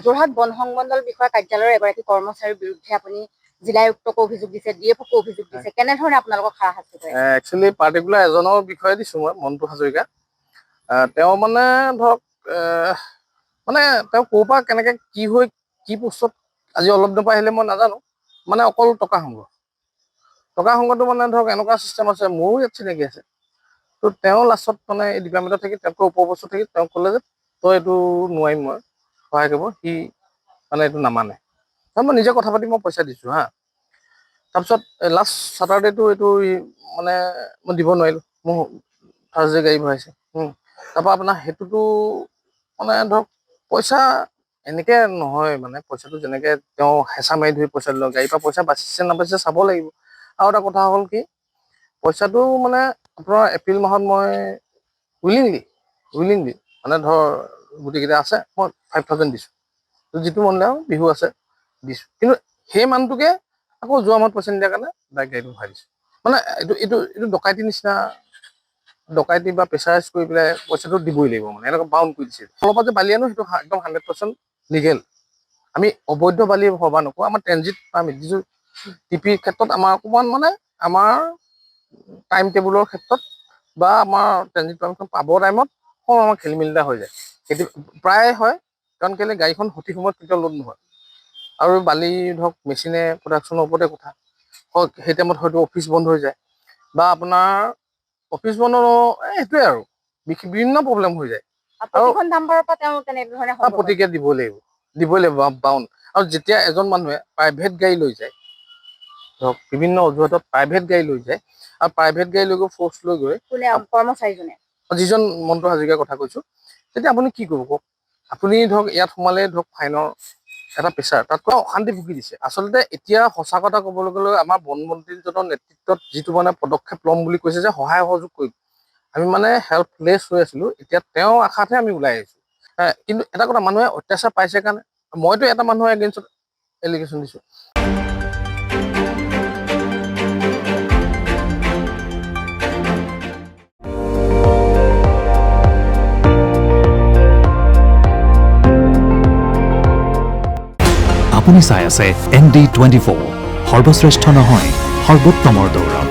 যোৰহাট বন সংমণ্ডল বিষয়া কাৰ্যালয়ৰ এগৰাকী কৰ্মচাৰীৰ বিৰুদ্ধে আপুনি জিলা আয়ুক্তকো অভিযোগ দিছে, DFOকো অভিযোগ দিছে, কেনেধৰণে আপোনালোকক হাৰাশাস্তি কৰে? একচুৱেলি পাৰ্টিকুলাৰ এজনৰ বিষয়ে দিছোঁ মই, মন্টু হাজৰিকা। তেওঁ মানে ধৰক মানে তেওঁ ক'ৰ পৰা কেনেকৈ কি হৈ কি পোষ্টত আজি অলপ দিনৰ পৰা আহিলে মই নাজানো, মানে অকল টকা সংঘটো মানে ধৰক এনেকুৱা চিষ্টেম আছে, মোৰো ইয়াত চিনাকি আছে। তো তেওঁ লাষ্টত মানে এই ডিপাৰ্টমেণ্টত থাকি তেওঁতকৈ ওপৰবস্তু থাকি তেওঁ ক'লে যে তই এইটো নোৱাৰিম মই সহায় কৰিব, সি মানে এইটো নামানে। মই নিজে কথা পাতি মই পইচা দিছোঁ হা। তাৰপিছত লাষ্ট ছেটাৰডেটো এইটো মানে মই দিব নোৱাৰিলোঁ, মোৰ থাৰ্ছডে গাড়ী ভৰাইছে। তাৰপৰা আপোনাৰ সেইটোতো মানে ধৰক পইচা এনেকৈ নহয়, মানে পইচাটো যেনেকৈ তেওঁ হেঁচা মাৰি ধৰি পইচা দিলোঁ, গাড়ীৰ পৰা পইচা বাচিছে নাবাচিছে চাব লাগিব। আৰু এটা কথা হ'ল কি, পইচাটো মানে আপোনাৰ এপ্ৰিল মাহত মই উইলিংলি মানে ধৰ গোটেইকেইটা আছে মই 5,000 দিছোঁ, যিটো মনে আৰু বিহু আছে দিছোঁ। কিন্তু সেই মানুহটোকে আকৌ যোৱা মাহত পইচা নিদিয়াৰ কাৰণে ডাইৰেক্ট গাড়ীটো ভৰাই দিছোঁ। মানে এইটো ডকাইতিৰ নিচিনা, ডকাইতি বা প্ৰেছাৰাইজ কৰি পেলাই পইচাটো দিবই লাগিব, মানে এনেকুৱা বাউণ্ড কৰি দিছে। ফালৰ পৰা যে বালি আনো সেইটো একদম 100% লিগেল। আমি অবৈধ বালি ভবা নকৰোঁ, আমাৰ ট্ৰেনজিট পাৰ্মিট যিটো টিপিৰ ক্ষেত্ৰত আমাৰ অকণমান মানে আমাৰ টাইম টেবুলৰ ক্ষেত্ৰত বা আমাৰ ট্ৰেনজিট পাৰ্মিটখন পাবৰ টাইমত আমাৰ খেলি মেলি এটা হৈ যায়। সেইটো প্ৰায় হয়, কাৰণ কেলৈ গাড়ীখন সঠিক সময়ত কেতিয়াও লোড নহয়। আৰু বালি ধৰক মেচিনে প্ৰডাকশ্যনৰ ওপৰতে কথা, সেই টাইমত হয়তো অফিচ বন্ধ হৈ যায় বা আপোনাৰ অফিচ বন্ধ সেইটোৱে আৰু বিভিন্ন প্ৰব্লেম হৈ যায়। আৰু প্ৰতিক্ৰিয়া দিবই লাগিব বাউণ্ড। আৰু যেতিয়া এজন মানুহে প্ৰাইভেট গাড়ী লৈ যায়, ধৰক বিভিন্ন অজুহাতত প্ৰাইভেট গাড়ী লৈ যায়, আৰু প্ৰাইভেট গাড়ী লৈ গৈ ফ'ৰ্চ লৈ গৈ কৰ্মচাৰীজনে যিজন মন্টু হাজৰিকাৰ কথা কৈছোঁ, তেতিয়া আপুনি কি কৰিব কওক? আপুনি ধৰক ইয়াত সোমালে ধৰক ফাইনৰ এটা প্ৰেছাৰ, তাতকৈ অশান্তি ভুগি দিছে। আচলতে এতিয়া সঁচা কথা ক'বলৈ গ'লে আমাৰ বন মন্ত্ৰীজনৰ নেতৃত্বত যিটো মানে পদক্ষেপ ল'ম বুলি কৈছে যে সহায় সহযোগ কৰিম, আমি মানে হেল্পলেছ হৈ আছিলোঁ। এতিয়া তেওঁৰ আশাতহে আমি ওলাই আহিছোঁ। কিন্তু এটা কথা, মানুহে অত্যাচাৰ পাইছে কাৰণে, মইতো এটা মানুহৰ এগেইনষ্টত এলিগেশ্যন দিছোঁ। আপুনি চাই আছে ND24, সৰ্বশ্ৰেষ্ঠ নহয় সৰ্বোত্তমৰ দৌৰ।